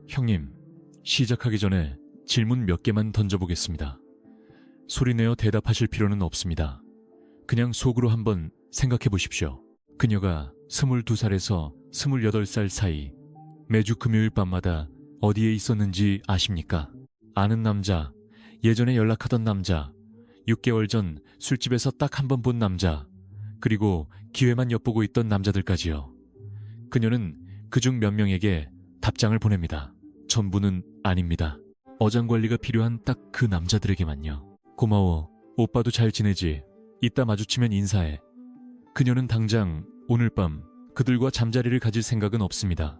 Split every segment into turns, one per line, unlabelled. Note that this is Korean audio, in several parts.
형님, 시작하기 전에 질문 몇 개만 던져보겠습니다. 소리내어 대답하실 필요는 없습니다. 그냥 속으로 한번 생각해 보십시오. 그녀가 22살에서 28살 사이 매주 금요일 밤마다 어디에 있었는지 아십니까? 아는 남자, 예전에 연락하던 남자, 6개월 전 술집에서 딱 한 번 본 남자, 그리고 기회만 엿보고 있던 남자들까지요. 그녀는 그중 몇 명에게 답장을 보냅니다. 전부는 아닙니다. 어장관리가 필요한 딱 그 남자들에게만요. 고마워. 오빠도 잘 지내지? 이따 마주치면 인사해. 그녀는 당장 오늘 밤 그들과 잠자리를 가질 생각은 없습니다.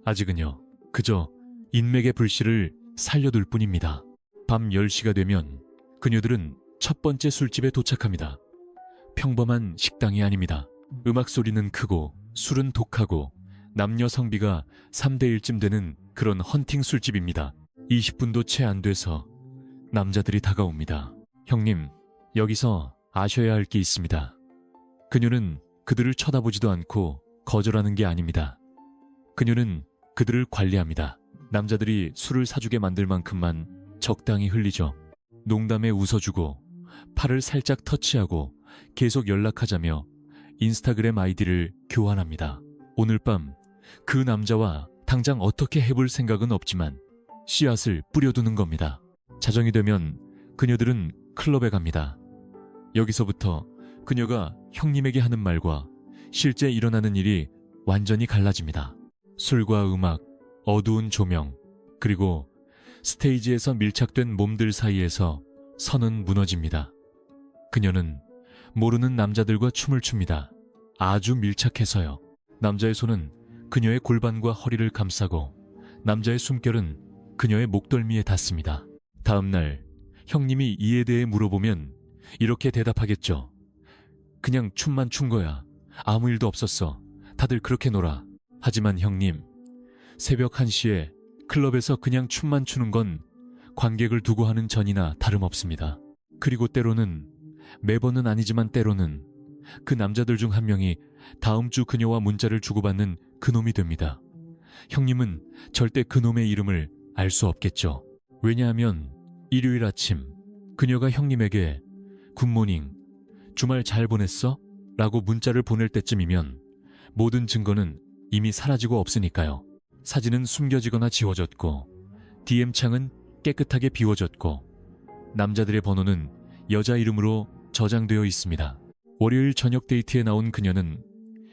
아직은요. 그저 인맥의 불씨를 살려둘 뿐입니다. 밤 10시가 되면 그녀들은 첫 번째 술집에 도착합니다. 평범한 식당이 아닙니다. 음악 소리는 크고 술은 독하고 남녀 성비가 3대1쯤 되는 그런 헌팅 술집입니다. 20분도 채 안 돼서 남자들이 다가옵니다. 형님, 여기서 아셔야 할 게 있습니다. 그녀는 그들을 쳐다보지도 않고 거절하는 게 아닙니다. 그녀는 그들을 관리합니다. 남자들이 술을 사주게 만들 만큼만 적당히 흘리죠. 농담에 웃어주고 팔을 살짝 터치하고 계속 연락하자며 인스타그램 아이디를 교환합니다. 오늘 밤 그 남자와 당장 어떻게 해볼 생각은 없지만 씨앗을 뿌려두는 겁니다. 자정이 되면 그녀들은 클럽에 갑니다. 여기서부터 그녀가 형님에게 하는 말과 실제 일어나는 일이 완전히 갈라집니다. 술과 음악, 어두운 조명, 그리고 스테이지에서 밀착된 몸들 사이에서 선은 무너집니다. 그녀는 모르는 남자들과 춤을 춥니다. 아주 밀착해서요. 남자의 손은 그녀의 골반과 허리를 감싸고 남자의 숨결은 그녀의 목덜미에 닿습니다. 다음 날 형님이 이에 대해 물어보면 이렇게 대답하겠죠. 그냥 춤만 춘 거야. 아무 일도 없었어. 다들 그렇게 놀아. 하지만 형님, 새벽 1시에 클럽에서 그냥 춤만 추는 건 관객을 두고 하는 전이나 다름없습니다. 그리고 때로는, 매번은 아니지만 때로는 그 남자들 중 한 명이 다음 주 그녀와 문자를 주고받는 그놈이 됩니다. 형님은 절대 그놈의 이름을 알 수 없겠죠. 왜냐하면 일요일 아침 그녀가 형님에게 굿모닝, 주말 잘 보냈어? 라고 문자를 보낼 때쯤이면 모든 증거는 이미 사라지고 없으니까요. 사진은 숨겨지거나 지워졌고 DM창은 깨끗하게 비워졌고 남자들의 번호는 여자 이름으로 저장되어 있습니다. 월요일 저녁 데이트에 나온 그녀는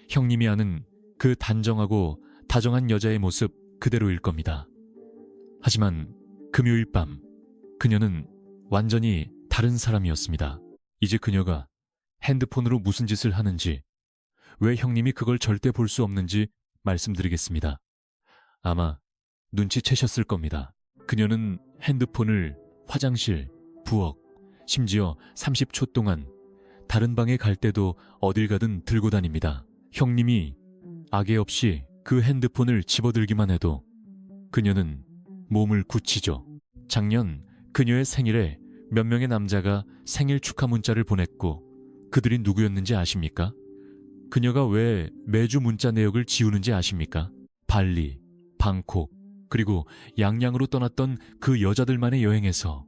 형님이 아는 그 단정하고 다정한 여자의 모습 그대로일 겁니다. 하지만 금요일 밤 그녀는 완전히 다른 사람이었습니다. 이제 그녀가 핸드폰으로 무슨 짓을 하는지, 왜 형님이 그걸 절대 볼 수 없는지 말씀드리겠습니다. 아마 눈치채셨을 겁니다. 그녀는 핸드폰을 화장실, 부엌, 심지어 30초 동안 다른 방에 갈 때도 어딜 가든 들고 다닙니다. 형님이 악의 없이 그 핸드폰을 집어들기만 해도 그녀는 몸을 굳히죠. 작년 그녀의 생일에 몇 명의 남자가 생일 축하 문자를 보냈고 그들이 누구였는지 아십니까? 그녀가 왜 매주 문자 내역을 지우는지 아십니까? 발리, 방콕, 그리고 양양으로 떠났던 그 여자들만의 여행에서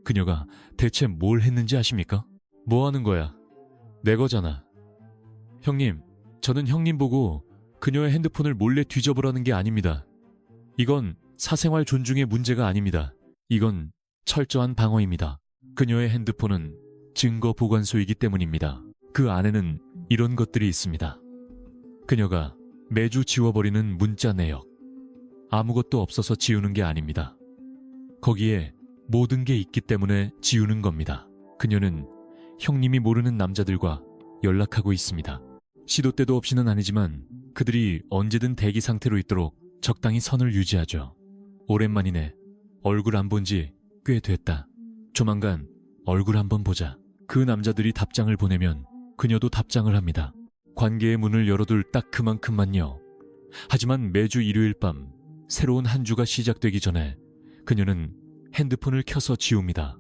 그녀가 대체 뭘 했는지 아십니까? 뭐 하는 거야? 내 거잖아. 형님, 저는 형님 보고 그녀의 핸드폰을 몰래 뒤져보라는 게 아닙니다. 이건 사생활 존중의 문제가 아닙니다. 이건 철저한 방어입니다. 그녀의 핸드폰은 증거 보관소이기 때문입니다. 그 안에는 이런 것들이 있습니다. 그녀가 매주 지워버리는 문자 내역. 아무것도 없어서 지우는 게 아닙니다. 거기에 모든 게 있기 때문에 지우는 겁니다. 그녀는 형님이 모르는 남자들과 연락하고 있습니다. 시도 때도 없이는 아니지만 그들이 언제든 대기 상태로 있도록 적당히 선을 유지하죠. 오랜만이네. 얼굴 안 본 지 꽤 됐다. 조만간 얼굴 한번 보자. 그 남자들이 답장을 보내면 그녀도 답장을 합니다. 관계의 문을 열어둘 딱 그만큼만요. 하지만 매주 일요일 밤 새로운 한 주가 시작되기 전에 그녀는 핸드폰을 켜서 지웁니다.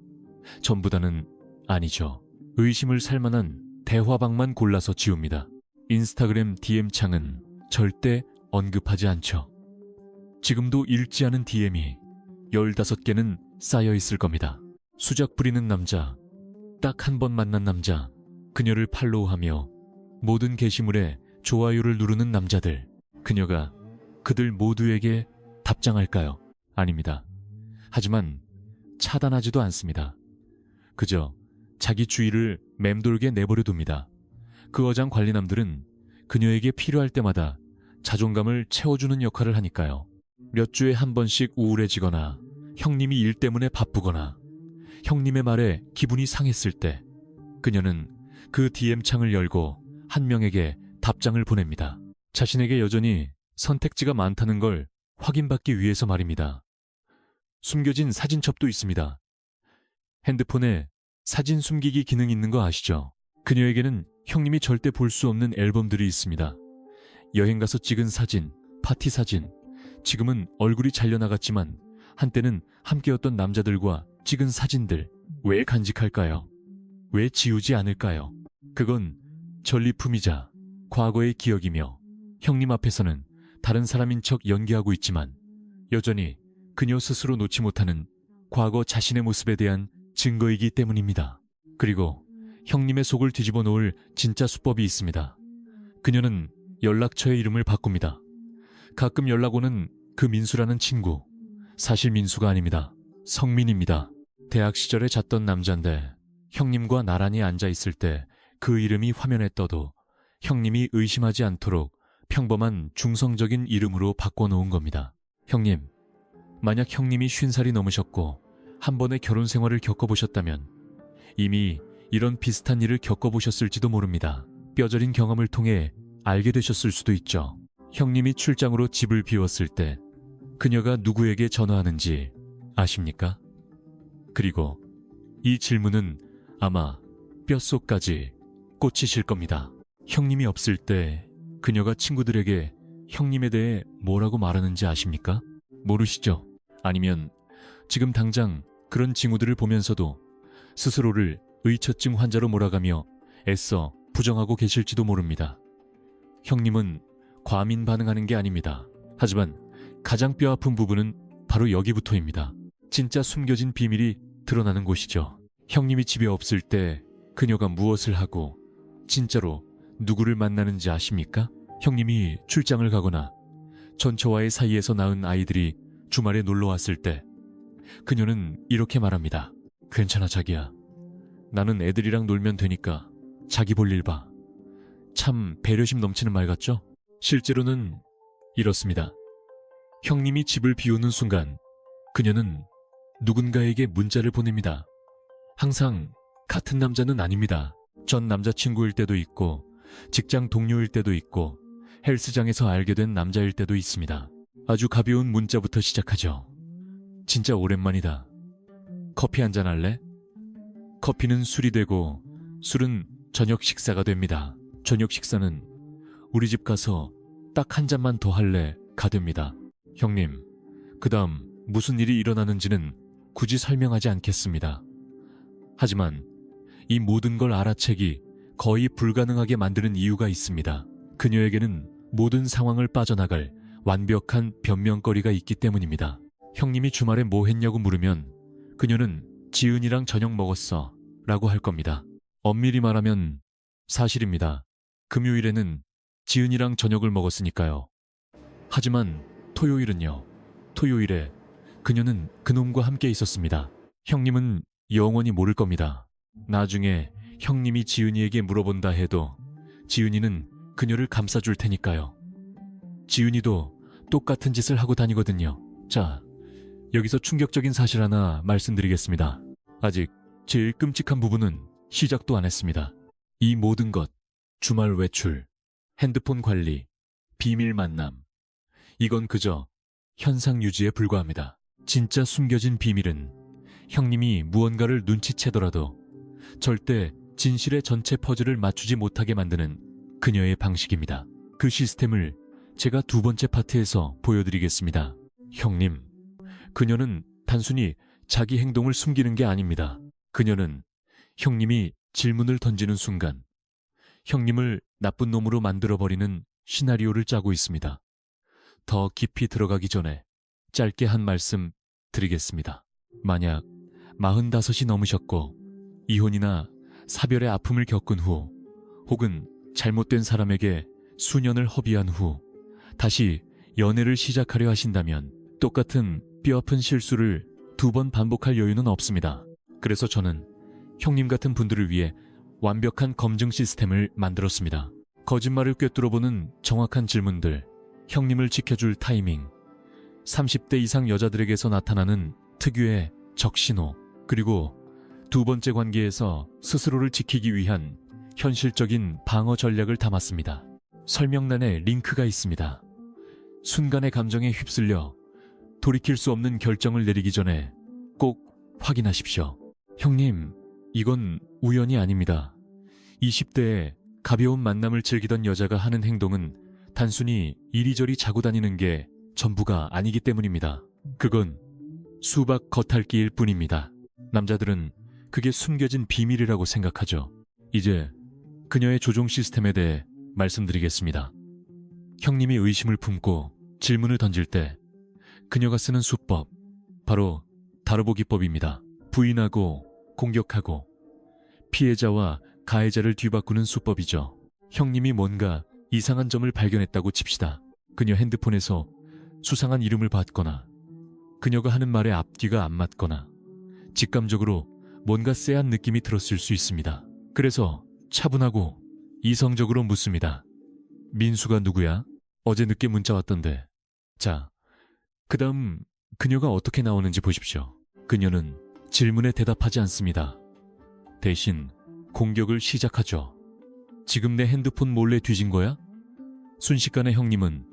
전부 다는 아니죠. 의심을 살 만한 대화방만 골라서 지웁니다. 인스타그램 DM창은 절대 언급하지 않죠. 지금도 읽지 않은 DM이 15개는 쌓여 있을 겁니다. 수작 부리는 남자, 딱 한 번 만난 남자, 그녀를 팔로우하며 모든 게시물에 좋아요를 누르는 남자들, 그녀가 그들 모두에게 답장할까요? 아닙니다. 하지만 차단하지도 않습니다. 그저 자기 주위를 맴돌게 내버려 둡니다. 그 어장 관리남들은 그녀에게 필요할 때마다 자존감을 채워주는 역할을 하니까요. 몇 주에 한 번씩 우울해지거나 형님이 일 때문에 바쁘거나 형님의 말에 기분이 상했을 때 그녀는 그 DM창을 열고 한 명에게 답장을 보냅니다. 자신에게 여전히 선택지가 많다는 걸 확인받기 위해서 말입니다. 숨겨진 사진첩도 있습니다. 핸드폰에 사진 숨기기 기능이 있는 거 아시죠? 그녀에게는 형님이 절대 볼 수 없는 앨범들이 있습니다. 여행 가서 찍은 사진, 파티 사진, 지금은 얼굴이 잘려나갔지만 한때는 함께였던 남자들과 찍은 사진들. 왜 간직할까요? 왜 지우지 않을까요? 그건 전리품이자 과거의 기억이며 형님 앞에서는 다른 사람인 척 연기하고 있지만 여전히 그녀 스스로 놓지 못하는 과거 자신의 모습에 대한 증거이기 때문입니다. 그리고 형님의 속을 뒤집어 놓을 진짜 수법이 있습니다. 그녀는 연락처의 이름을 바꿉니다. 가끔 연락 오는 그 민수라는 친구, 사실 민수가 아닙니다. 성민입니다. 대학 시절에 잤던 남잔데 형님과 나란히 앉아 있을 때 그 이름이 화면에 떠도 형님이 의심하지 않도록 평범한 중성적인 이름으로 바꿔놓은 겁니다. 형님, 만약 형님이 50살이 넘으셨고 한 번의 결혼 생활을 겪어보셨다면 이미 이런 비슷한 일을 겪어보셨을지도 모릅니다. 뼈저린 경험을 통해 알게 되셨을 수도 있죠. 형님이 출장으로 집을 비웠을 때 그녀가 누구에게 전화하는지 아십니까? 그리고 이 질문은 아마 뼛속까지 꽂히실 겁니다. 형님이 없을 때 그녀가 친구들에게 형님에 대해 뭐라고 말하는지 아십니까? 모르시죠? 아니면 지금 당장 그런 징후들을 보면서도 스스로를 의처증 환자로 몰아가며 애써 부정하고 계실지도 모릅니다. 형님은 과민 반응하는 게 아닙니다. 하지만 가장 뼈아픈 부분은 바로 여기부터입니다. 진짜 숨겨진 비밀이 드러나는 곳이죠. 형님이 집에 없을 때 그녀가 무엇을 하고 진짜로 누구를 만나는지 아십니까? 형님이 출장을 가거나 전처와의 사이에서 낳은 아이들이 주말에 놀러 왔을 때 그녀는 이렇게 말합니다. 괜찮아 자기야. 나는 애들이랑 놀면 되니까 자기 볼 일 봐. 참 배려심 넘치는 말 같죠? 실제로는 이렇습니다. 형님이 집을 비우는 순간 그녀는 누군가에게 문자를 보냅니다. 항상 같은 남자는 아닙니다. 전 남자친구일 때도 있고 직장 동료일 때도 있고 헬스장에서 알게 된 남자일 때도 있습니다. 아주 가벼운 문자부터 시작하죠. 진짜 오랜만이다. 커피 한잔 할래? 커피는 술이 되고 술은 저녁 식사가 됩니다. 저녁 식사는 우리 집 가서 딱 한 잔만 더 할래 가 됩니다. 형님, 그 다음 무슨 일이 일어나는지는 굳이 설명하지 않겠습니다. 하지만 이 모든 걸 알아채기 거의 불가능하게 만드는 이유가 있습니다. 그녀에게는 모든 상황을 빠져나갈 완벽한 변명거리가 있기 때문입니다. 형님이 주말에 뭐 했냐고 물으면 그녀는 지은이랑 저녁 먹었어 라고 할 겁니다. 엄밀히 말하면 사실입니다. 금요일에는 지은이랑 저녁을 먹었으니까요. 하지만 토요일은요. 토요일에 그녀는 그놈과 함께 있었습니다. 형님은 영원히 모를 겁니다. 나중에 형님이 지은이에게 물어본다 해도 지은이는 그녀를 감싸줄 테니까요. 지은이도 똑같은 짓을 하고 다니거든요. 자, 여기서 충격적인 사실 하나 말씀드리겠습니다. 아직 제일 끔찍한 부분은 시작도 안 했습니다. 이 모든 것, 주말 외출, 핸드폰 관리, 비밀 만남, 이건 그저 현상 유지에 불과합니다. 진짜 숨겨진 비밀은 형님이 무언가를 눈치채더라도 절대 진실의 전체 퍼즐을 맞추지 못하게 만드는 그녀의 방식입니다. 그 시스템을 제가 두 번째 파트에서 보여드리겠습니다. 형님, 그녀는 단순히 자기 행동을 숨기는 게 아닙니다. 그녀는 형님이 질문을 던지는 순간 형님을 나쁜 놈으로 만들어버리는 시나리오를 짜고 있습니다. 더 깊이 들어가기 전에 짧게 한 말씀 드리겠습니다. 만약 45이 넘으셨고 이혼이나 사별의 아픔을 겪은 후 혹은 잘못된 사람에게 수년을 허비한 후 다시 연애를 시작하려 하신다면 똑같은 뼈아픈 실수를 2번 반복할 여유는 없습니다. 그래서 저는 형님 같은 분들을 위해 완벽한 검증 시스템을 만들었습니다. 거짓말을 꿰뚫어보는 정확한 질문들, 형님을 지켜줄 타이밍, 30대 이상 여자들에게서 나타나는 특유의 적신호, 그리고 2번째 관계에서 스스로를 지키기 위한 현실적인 방어 전략을 담았습니다. 설명란에 링크가 있습니다. 순간의 감정에 휩쓸려 돌이킬 수 없는 결정을 내리기 전에 꼭 확인하십시오. 형님, 이건 우연이 아닙니다. 20대에 가벼운 만남을 즐기던 여자가 하는 행동은 단순히 이리저리 자고 다니는 게 전부가 아니기 때문입니다. 그건 수박 겉핥기일 뿐입니다. 남자들은 그게 숨겨진 비밀이라고 생각하죠. 이제 그녀의 조종 시스템에 대해 말씀드리겠습니다. 형님이 의심을 품고 질문을 던질 때 그녀가 쓰는 수법, 바로 다뤄보기법입니다. 부인하고 공격하고 피해자와 가해자를 뒤바꾸는 수법이죠. 형님이 뭔가 이상한 점을 발견했다고 칩시다. 그녀 핸드폰에서 수상한 이름을 봤거나 그녀가 하는 말에 앞뒤가 안 맞거나 직감적으로 뭔가 쎄한 느낌이 들었을 수 있습니다. 그래서 차분하고 이성적으로 묻습니다. 민수가 누구야? 어제 늦게 문자 왔던데. 자, 그 다음 그녀가 어떻게 나오는지 보십시오. 그녀는 질문에 대답하지 않습니다. 대신 공격을 시작하죠. 지금 내 핸드폰 몰래 뒤진 거야? 순식간에 형님은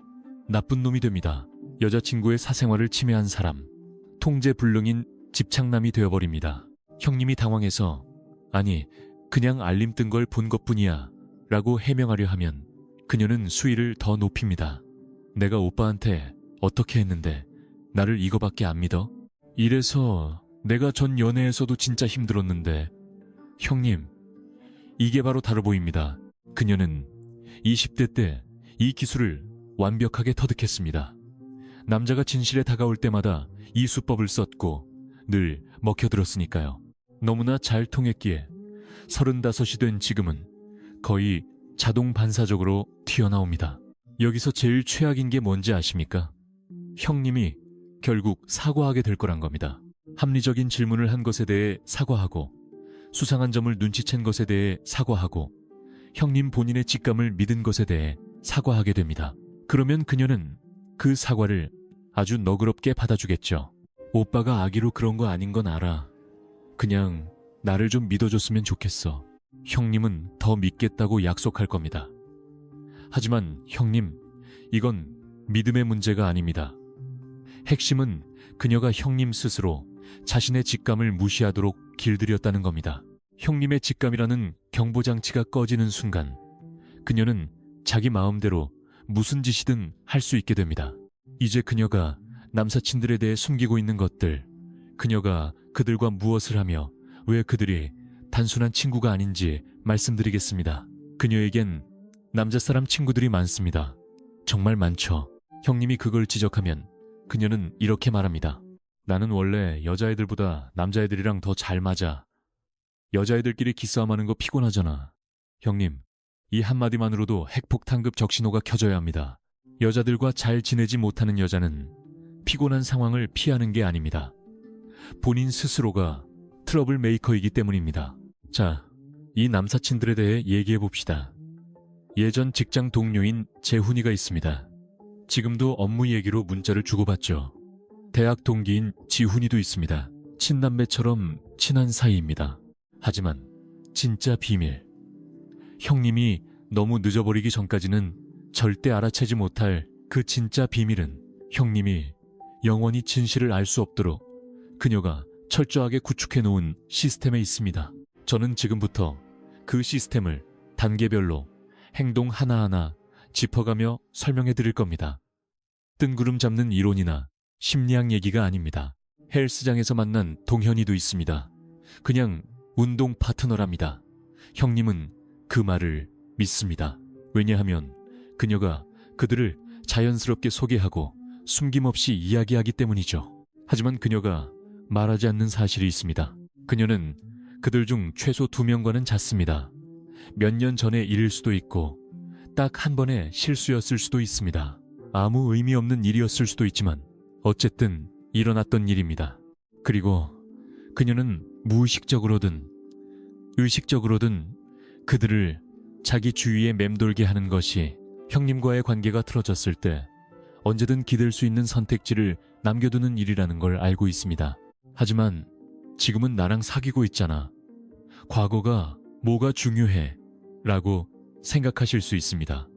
나쁜 놈이 됩니다. 여자친구의 사생활을 침해한 사람, 통제불능인 집착남이 되어버립니다. 형님이 당황해서 아니, 그냥 알림 뜬 걸 본 것뿐이야 라고 해명하려 하면 그녀는 수위를 더 높입니다. 내가 오빠한테 어떻게 했는데 나를 이거밖에 안 믿어? 이래서 내가 전 연애에서도 진짜 힘들었는데. 형님, 이게 바로 다르 보입니다. 그녀는 20대 때 이 기술을 완벽하게 터득했습니다. 남자가 진실에 다가올 때마다 이 수법을 썼고 늘 먹혀들었으니까요. 너무나 잘 통했기에 35이 된 지금은 거의 자동 반사적으로 튀어나옵니다. 여기서 제일 최악인 게 뭔지 아십니까? 형님이 결국 사과하게 될 거란 겁니다. 합리적인 질문을 한 것에 대해 사과하고 수상한 점을 눈치챈 것에 대해 사과하고 형님 본인의 직감을 믿은 것에 대해 사과하게 됩니다. 그러면 그녀는 그 사과를 아주 너그럽게 받아주겠죠. 오빠가 아기로 그런 거 아닌 건 알아. 그냥 나를 좀 믿어줬으면 좋겠어. 형님은 더 믿겠다고 약속할 겁니다. 하지만 형님, 이건 믿음의 문제가 아닙니다. 핵심은 그녀가 형님 스스로 자신의 직감을 무시하도록 길들였다는 겁니다. 형님의 직감이라는 경보장치가 꺼지는 순간 그녀는 자기 마음대로 무슨 짓이든 할 수 있게 됩니다. 이제 그녀가 남사친들에 대해 숨기고 있는 것들, 그녀가 그들과 무엇을 하며 왜 그들이 단순한 친구가 아닌지 말씀드리겠습니다. 그녀에겐 남자 사람 친구들이 많습니다. 정말 많죠. 형님이 그걸 지적하면 그녀는 이렇게 말합니다. 나는 원래 여자애들보다 남자애들이랑 더 잘 맞아. 여자애들끼리 기싸움하는 거 피곤하잖아. 형님, 이 한마디만으로도 핵폭탄급 적신호가 켜져야 합니다. 여자들과 잘 지내지 못하는 여자는 피곤한 상황을 피하는 게 아닙니다. 본인 스스로가 트러블 메이커이기 때문입니다. 자, 이 남사친들에 대해 얘기해 봅시다. 예전 직장 동료인 재훈이가 있습니다. 지금도 업무 얘기로 문자를 주고받죠. 대학 동기인 지훈이도 있습니다. 친남매처럼 친한 사이입니다. 하지만 진짜 비밀, 형님이 너무 늦어버리기 전까지는 절대 알아채지 못할 그 진짜 비밀은 형님이 영원히 진실을 알 수 없도록 그녀가 철저하게 구축해 놓은 시스템에 있습니다. 저는 지금부터 그 시스템을 단계별로 행동 하나하나 짚어가며 설명해 드릴 겁니다. 뜬구름 잡는 이론이나 심리학 얘기가 아닙니다. 헬스장에서 만난 동현이도 있습니다. 그냥 운동 파트너랍니다. 형님은 그 말을 믿습니다. 왜냐하면 그녀가 그들을 자연스럽게 소개하고 숨김없이 이야기하기 때문이죠. 하지만 그녀가 말하지 않는 사실이 있습니다. 그녀는 그들 중 최소 2명과는 잤습니다. 몇 년 전의 일일 수도 있고 딱 한 번의 실수였을 수도 있습니다. 아무 의미 없는 일이었을 수도 있지만 어쨌든 일어났던 일입니다. 그리고 그녀는 무의식적으로든 의식적으로든 그들을 자기 주위에 맴돌게 하는 것이 형님과의 관계가 틀어졌을 때 언제든 기댈 수 있는 선택지를 남겨두는 일이라는 걸 알고 있습니다. 하지만 지금은 나랑 사귀고 있잖아. 과거가 뭐가 중요해? 라고 생각하실 수 있습니다.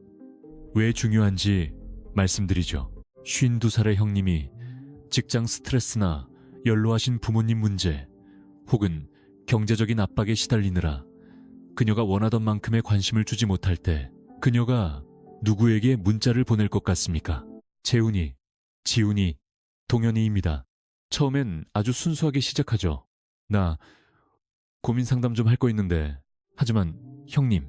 왜 중요한지 말씀드리죠. 52살의 형님이 직장 스트레스나 연로하신 부모님 문제 혹은 경제적인 압박에 시달리느라 그녀가 원하던 만큼의 관심을 주지 못할 때 그녀가 누구에게 문자를 보낼 것 같습니까? 재훈이, 지훈이, 동현이입니다. 처음엔 아주 순수하게 시작하죠. 나 고민 상담 좀 할 거 있는데. 하지만 형님,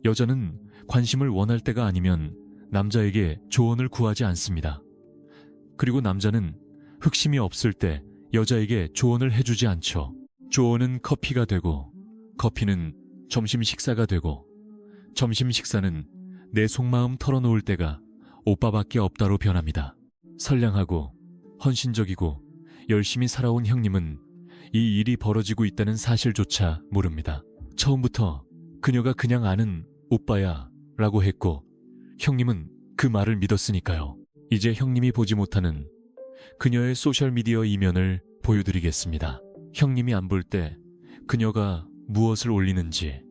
여자는 관심을 원할 때가 아니면 남자에게 조언을 구하지 않습니다. 그리고 남자는 흑심이 없을 때 여자에게 조언을 해주지 않죠. 조언은 커피가 되고 커피는 점심 식사가 되고 점심 식사는 내 속마음 털어놓을 때가 오빠밖에 없다로 변합니다. 선량하고 헌신적이고 열심히 살아온 형님은 이 일이 벌어지고 있다는 사실조차 모릅니다. 처음부터 그녀가 그냥 아는 오빠야 라고 했고 형님은 그 말을 믿었으니까요. 이제 형님이 보지 못하는 그녀의 소셜미디어 이면을 보여드리겠습니다. 형님이 안 볼 때 그녀가 무엇을 올리는지,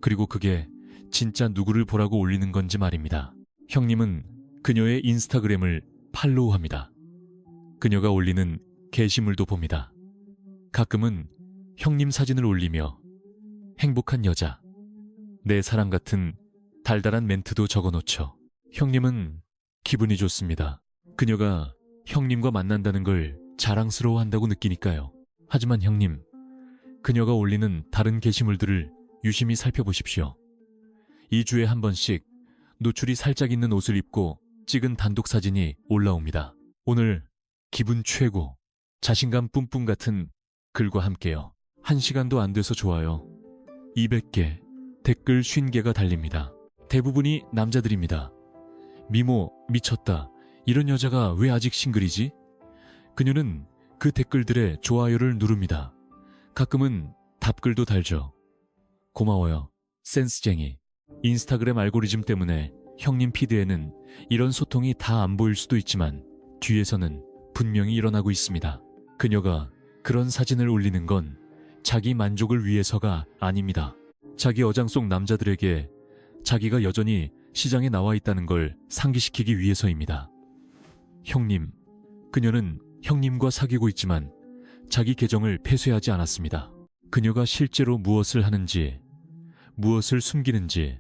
그리고 그게 진짜 누구를 보라고 올리는 건지 말입니다. 형님은 그녀의 인스타그램을 팔로우합니다. 그녀가 올리는 게시물도 봅니다. 가끔은 형님 사진을 올리며 행복한 여자, 내 사랑 같은 달달한 멘트도 적어놓죠. 형님은 기분이 좋습니다. 그녀가 형님과 만난다는 걸 자랑스러워한다고 느끼니까요. 하지만 형님, 그녀가 올리는 다른 게시물들을 유심히 살펴보십시오. 2주에 한 번씩 노출이 살짝 있는 옷을 입고 찍은 단독 사진이 올라옵니다. 오늘 기분 최고, 자신감 뿜뿜 같은 글과 함께요. 1시간도 안 돼서 좋아요 200개, 댓글 50개가 달립니다. 대부분이 남자들입니다. 미모, 미쳤다. 이런 여자가 왜 아직 싱글이지? 그녀는 그 댓글들에 좋아요를 누릅니다. 가끔은 답글도 달죠. 고마워요, 센스쟁이. 인스타그램 알고리즘 때문에 형님 피드에는 이런 소통이 다 안 보일 수도 있지만 뒤에서는 분명히 일어나고 있습니다. 그녀가 그런 사진을 올리는 건 자기 만족을 위해서가 아닙니다. 자기 어장 속 남자들에게 자기가 여전히 시장에 나와 있다는 걸 상기시키기 위해서입니다. 형님, 그녀는 형님과 사귀고 있지만 자기 계정을 폐쇄하지 않았습니다. 그녀가 실제로 무엇을 하는지, 무엇을 숨기는지,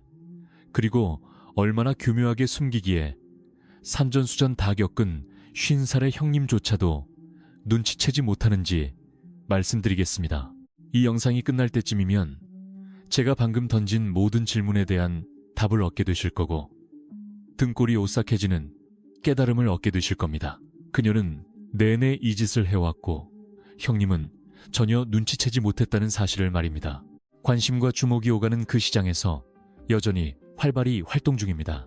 그리고 얼마나 교묘하게 숨기기에 산전수전 다 겪은 50살의 형님조차도 눈치채지 못하는지 말씀드리겠습니다. 이 영상이 끝날 때쯤이면 제가 방금 던진 모든 질문에 대한 답을 얻게 되실 거고 등골이 오싹해지는 깨달음을 얻게 되실 겁니다. 그녀는 내내 이 짓을 해왔고 형님은 전혀 눈치채지 못했다는 사실을 말입니다. 관심과 주목이 오가는 그 시장에서 여전히 활발히 활동 중입니다.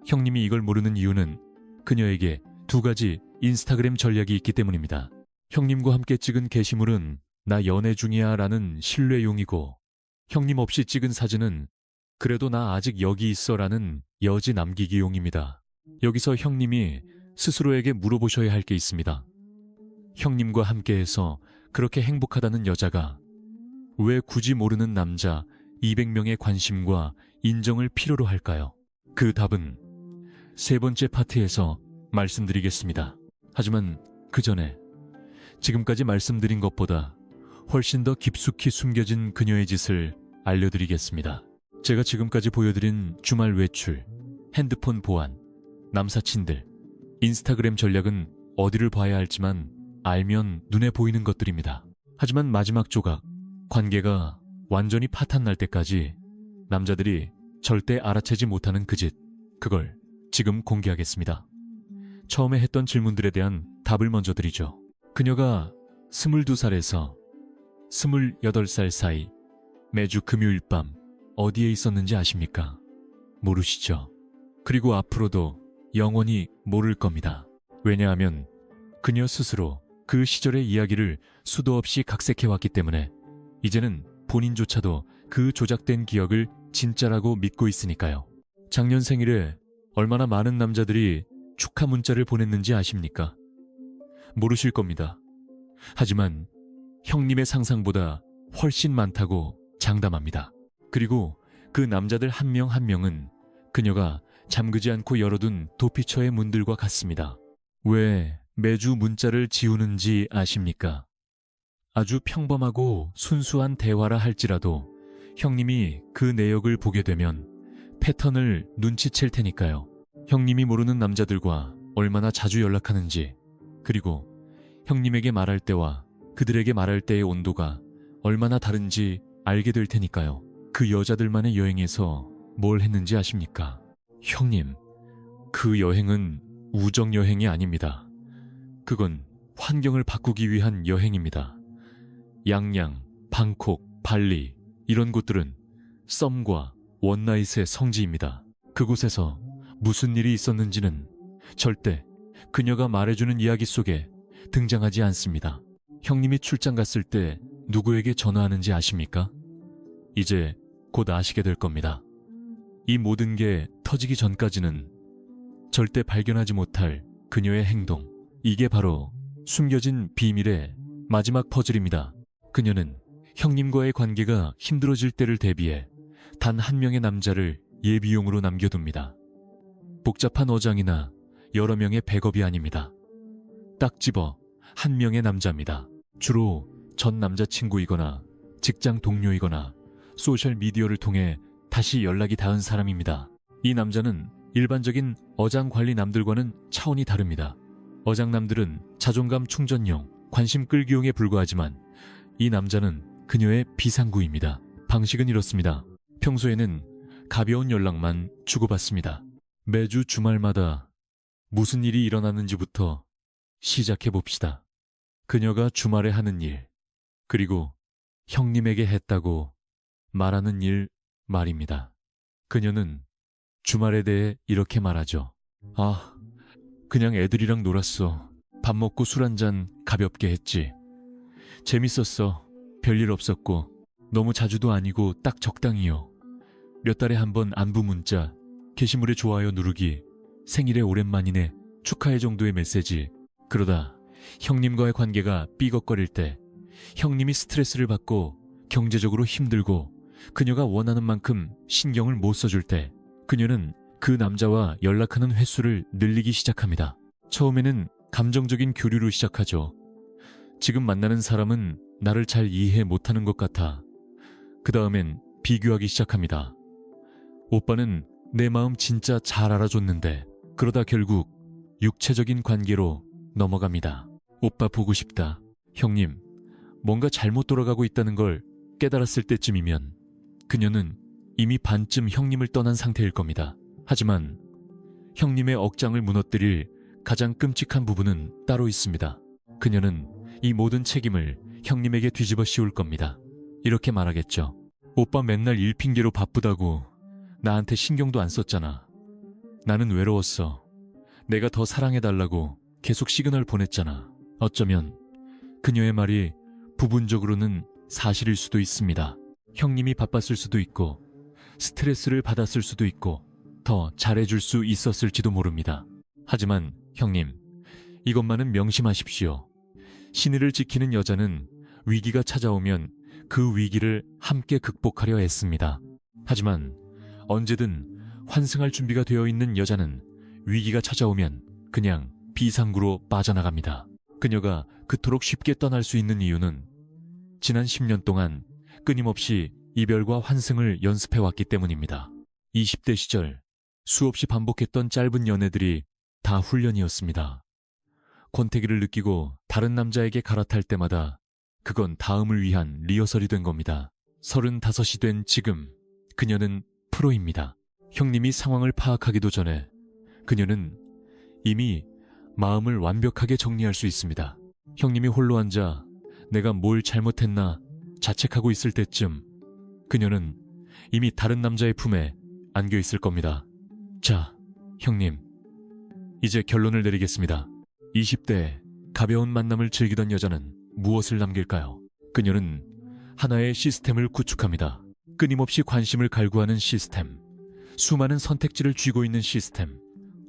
형님이 이걸 모르는 이유는 그녀에게 2가지 인스타그램 전략이 있기 때문입니다. 형님과 함께 찍은 게시물은 나 연애 중이야 라는 신뢰용이고 형님 없이 찍은 사진은 그래도 나 아직 여기 있어 라는 여지 남기기용입니다. 여기서 형님이 스스로에게 물어보셔야 할 게 있습니다. 형님과 함께해서 그렇게 행복하다는 여자가 왜 굳이 모르는 남자 200명의 관심과 인정을 필요로 할까요? 그 답은 3번째 파트에서 말씀드리겠습니다. 하지만 그 전에 지금까지 말씀드린 것보다 훨씬 더 깊숙이 숨겨진 그녀의 짓을 알려드리겠습니다. 제가 지금까지 보여드린 주말 외출, 핸드폰 보안, 남사친들, 인스타그램 전략은 어디를 봐야 할지만 알면 눈에 보이는 것들입니다. 하지만 마지막 조각, 관계가 완전히 파탄 날 때까지 남자들이 절대 알아채지 못하는 그 짓, 그걸 지금 공개하겠습니다. 처음에 했던 질문들에 대한 답을 먼저 드리죠. 그녀가 22살에서 28살 사이 매주 금요일 밤 어디에 있었는지 아십니까? 모르시죠? 그리고 앞으로도 영원히 모를 겁니다. 왜냐하면 그녀 스스로 그 시절의 이야기를 수도 없이 각색해왔기 때문에 이제는 본인조차도 그 조작된 기억을 진짜라고 믿고 있으니까요. 작년 생일에 얼마나 많은 남자들이 축하 문자를 보냈는지 아십니까? 모르실 겁니다. 하지만 형님의 상상보다 훨씬 많다고 장담합니다. 그리고 그 남자들 한 명 한 명은 그녀가 잠그지 않고 열어둔 도피처의 문들과 같습니다. 왜 매주 문자를 지우는지 아십니까? 아주 평범하고 순수한 대화라 할지라도 형님이 그 내역을 보게 되면 패턴을 눈치챌 테니까요. 형님이 모르는 남자들과 얼마나 자주 연락하는지, 그리고 형님에게 말할 때와 그들에게 말할 때의 온도가 얼마나 다른지 알게 될 테니까요. 그 여자들만의 여행에서 뭘 했는지 아십니까? 형님, 그 여행은 우정 여행이 아닙니다. 그건 환경을 바꾸기 위한 여행입니다. 양양, 방콕, 발리 이런 곳들은 썸과 원나잇의 성지입니다. 그곳에서 무슨 일이 있었는지는 절대 그녀가 말해주는 이야기 속에 등장하지 않습니다. 형님이 출장 갔을 때 누구에게 전화하는지 아십니까? 이제 곧 아시게 될 겁니다. 이 모든 게 터지기 전까지는 절대 발견하지 못할 그녀의 행동, 이게 바로 숨겨진 비밀의 마지막 퍼즐입니다. 그녀는 형님과의 관계가 힘들어질 때를 대비해 단 한 명의 남자를 예비용으로 남겨둡니다. 복잡한 어장이나 여러 명의 백업이 아닙니다. 딱 집어 한 명의 남자입니다. 주로 전 남자친구이거나 직장 동료이거나 소셜미디어를 통해 다시 연락이 닿은 사람입니다. 이 남자는 일반적인 어장 관리남들과는 차원이 다릅니다. 어장남들은 자존감 충전용, 관심 끌기용에 불과하지만 이 남자는 그녀의 비상구입니다. 방식은 이렇습니다. 평소에는 가벼운 연락만 주고받습니다. 매주 주말마다 무슨 일이 일어나는지부터 시작해봅시다. 그녀가 주말에 하는 일, 그리고 형님에게 했다고 말하는 일 말입니다. 그녀는 주말에 대해 이렇게 말하죠. 아, 그냥 애들이랑 놀았어. 밥 먹고 술 한잔 가볍게 했지. 재밌었어. 별일 없었고 너무 자주도 아니고 딱 적당히요. 몇 달에 한 번 안부 문자, 게시물에 좋아요 누르기, 생일에 오랜만이네, 축하해 정도의 메시지. 그러다 형님과의 관계가 삐걱거릴 때, 형님이 스트레스를 받고 경제적으로 힘들고 그녀가 원하는 만큼 신경을 못 써줄 때 그녀는 그 남자와 연락하는 횟수를 늘리기 시작합니다. 처음에는 감정적인 교류로 시작하죠. 지금 만나는 사람은 나를 잘 이해 못하는 것 같아. 그 다음엔 비교하기 시작합니다. 오빠는 내 마음 진짜 잘 알아줬는데. 그러다 결국 육체적인 관계로 넘어갑니다. 오빠 보고 싶다. 형님, 뭔가 잘못 돌아가고 있다는 걸 깨달았을 때쯤이면 그녀는 이미 반쯤 형님을 떠난 상태일 겁니다. 하지만 형님의 억장을 무너뜨릴 가장 끔찍한 부분은 따로 있습니다. 그녀는 이 모든 책임을 형님에게 뒤집어 씌울 겁니다. 이렇게 말하겠죠. 오빠 맨날 일 핑계로 바쁘다고 나한테 신경도 안 썼잖아. 나는 외로웠어. 내가 더 사랑해달라고 계속 시그널 보냈잖아. 어쩌면 그녀의 말이 부분적으로는 사실일 수도 있습니다. 형님이 바빴을 수도 있고 스트레스를 받았을 수도 있고 더 잘해줄 수 있었을지도 모릅니다. 하지만 형님, 이것만은 명심하십시오. 신의를 지키는 여자는 위기가 찾아오면 그 위기를 함께 극복하려 애씁니다. 하지만 언제든 환승할 준비가 되어 있는 여자는 위기가 찾아오면 그냥 비상구로 빠져나갑니다. 그녀가 그토록 쉽게 떠날 수 있는 이유는 지난 10년 동안 끊임없이 이별과 환승을 연습해왔기 때문입니다. 20대 시절 수없이 반복했던 짧은 연애들이 다 훈련이었습니다. 권태기를 느끼고 다른 남자에게 갈아탈 때마다 그건 다음을 위한 리허설이 된 겁니다. 35이 된 지금 그녀는 프로입니다. 형님이 상황을 파악하기도 전에 그녀는 이미 마음을 완벽하게 정리할 수 있습니다. 형님이 홀로 앉아 내가 뭘 잘못했나 자책하고 있을 때쯤 그녀는 이미 다른 남자의 품에 안겨 있을 겁니다. 자, 형님, 이제 결론을 내리겠습니다. 20대 가벼운 만남을 즐기던 여자는 무엇을 남길까요? 그녀는 하나의 시스템을 구축합니다. 끊임없이 관심을 갈구하는 시스템, 수많은 선택지를 쥐고 있는 시스템,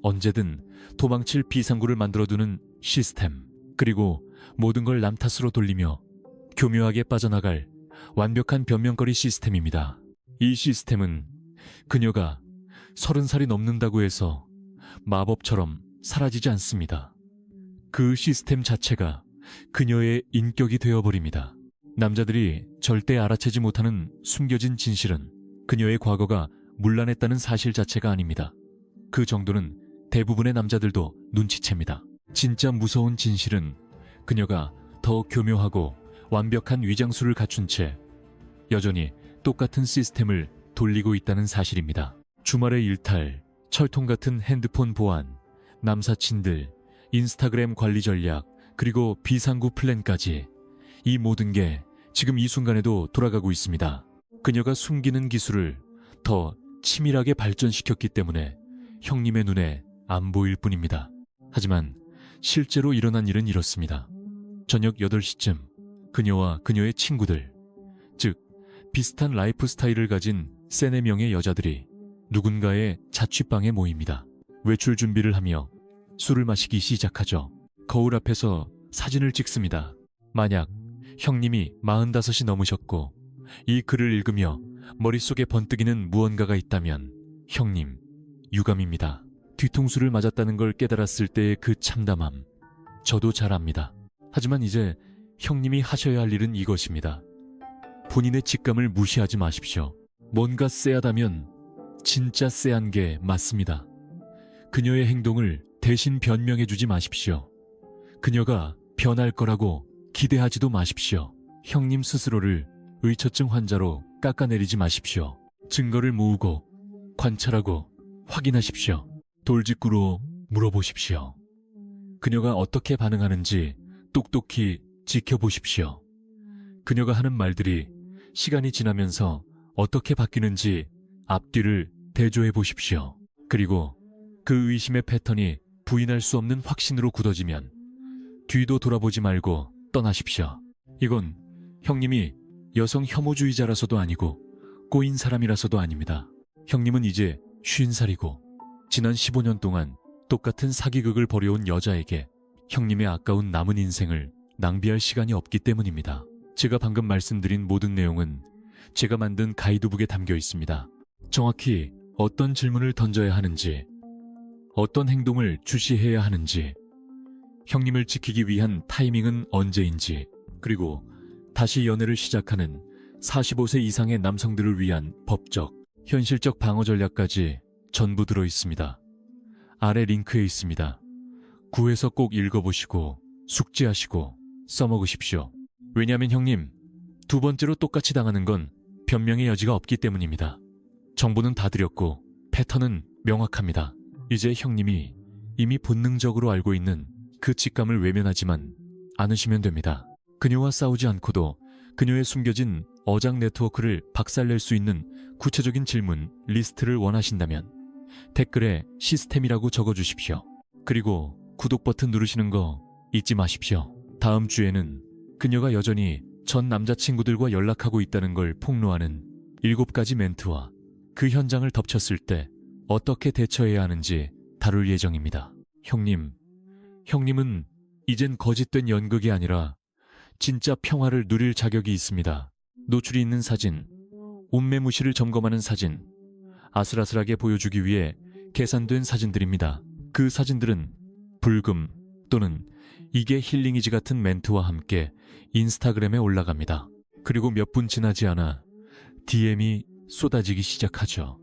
언제든 도망칠 비상구를 만들어두는 시스템, 그리고 모든 걸 남 탓으로 돌리며 교묘하게 빠져나갈 완벽한 변명거리 시스템입니다. 이 시스템은 그녀가 30살이 넘는다고 해서 마법처럼 사라지지 않습니다. 그 시스템 자체가 그녀의 인격이 되어버립니다. 남자들이 절대 알아채지 못하는 숨겨진 진실은 그녀의 과거가 문란했다는 사실 자체가 아닙니다. 그 정도는 대부분의 남자들도 눈치챕니다. 진짜 무서운 진실은 그녀가 더 교묘하고 완벽한 위장술을 갖춘 채 여전히 똑같은 시스템을 돌리고 있다는 사실입니다. 주말의 일탈, 철통 같은 핸드폰 보안, 남사친들, 인스타그램 관리 전략, 그리고 비상구 플랜까지 이 모든 게 지금 이 순간에도 돌아가고 있습니다. 그녀가 숨기는 기술을 더 치밀하게 발전시켰기 때문에 형님의 눈에 안 보일 뿐입니다. 하지만 실제로 일어난 일은 이렇습니다. 저녁 8시쯤 그녀와 그녀의 친구들, 즉 비슷한 라이프 스타일을 가진 3-4명의 여자들이 누군가의 자취방에 모입니다. 외출 준비를 하며 술을 마시기 시작하죠. 거울 앞에서 사진을 찍습니다. 만약 형님이 45이 넘으셨고 이 글을 읽으며 머릿속에 번뜩이는 무언가가 있다면 형님, 유감입니다. 뒤통수를 맞았다는 걸 깨달았을 때의 그 참담함, 저도 잘 압니다. 하지만 이제 형님이 하셔야 할 일은 이것입니다. 본인의 직감을 무시하지 마십시오. 뭔가 쎄하다면 진짜 쎄한 게 맞습니다. 그녀의 행동을 대신 변명해주지 마십시오. 그녀가 변할 거라고 기대하지도 마십시오. 형님 스스로를 의처증 환자로 깎아내리지 마십시오. 증거를 모으고 관찰하고 확인하십시오. 돌직구로 물어보십시오. 그녀가 어떻게 반응하는지 똑똑히 지켜보십시오. 그녀가 하는 말들이 시간이 지나면서 어떻게 바뀌는지 앞뒤를 대조해 보십시오. 그리고 그 의심의 패턴이 부인할 수 없는 확신으로 굳어지면 뒤도 돌아보지 말고 떠나십시오. 이건 형님이 여성 혐오주의자라서도 아니고 꼬인 사람이라서도 아닙니다. 형님은 이제 50살이고 지난 15년 동안 똑같은 사기극을 벌여온 여자에게 형님의 아까운 남은 인생을 낭비할 시간이 없기 때문입니다. 제가 방금 말씀드린 모든 내용은 제가 만든 가이드북에 담겨 있습니다. 정확히 어떤 질문을 던져야 하는지, 어떤 행동을 주시해야 하는지, 형님을 지키기 위한 타이밍은 언제인지, 그리고 다시 연애를 시작하는 45세 이상의 남성들을 위한 법적, 현실적 방어 전략까지 전부 들어 있습니다. 아래 링크에 있습니다. 구해서 꼭 읽어보시고 숙지하시고 써먹으십시오. 왜냐하면 형님, 두 번째로 똑같이 당하는 건 변명의 여지가 없기 때문입니다. 정보는 다 드렸고 패턴은 명확합니다. 이제 형님이 이미 본능적으로 알고 있는 그 직감을 외면하지만 않으시면 됩니다. 그녀와 싸우지 않고도 그녀의 숨겨진 어장 네트워크를 박살낼 수 있는 구체적인 질문 리스트를 원하신다면 댓글에 시스템이라고 적어주십시오. 그리고 구독 버튼 누르시는 거 잊지 마십시오. 다음 주에는 그녀가 여전히 전 남자친구들과 연락하고 있다는 걸 폭로하는 7가지 멘트와 그 현장을 덮쳤을 때 어떻게 대처해야 하는지 다룰 예정입니다. 형님은 이젠 거짓된 연극이 아니라 진짜 평화를 누릴 자격이 있습니다. 노출이 있는 사진, 옷매무시를 점검하는 사진, 아슬아슬하게 보여주기 위해 계산된 사진들입니다. 그 사진들은 불금 또는 이게 힐링이지 같은 멘트와 함께 인스타그램에 올라갑니다. 그리고 몇 분 지나지 않아 DM이 쏟아지기 시작하죠.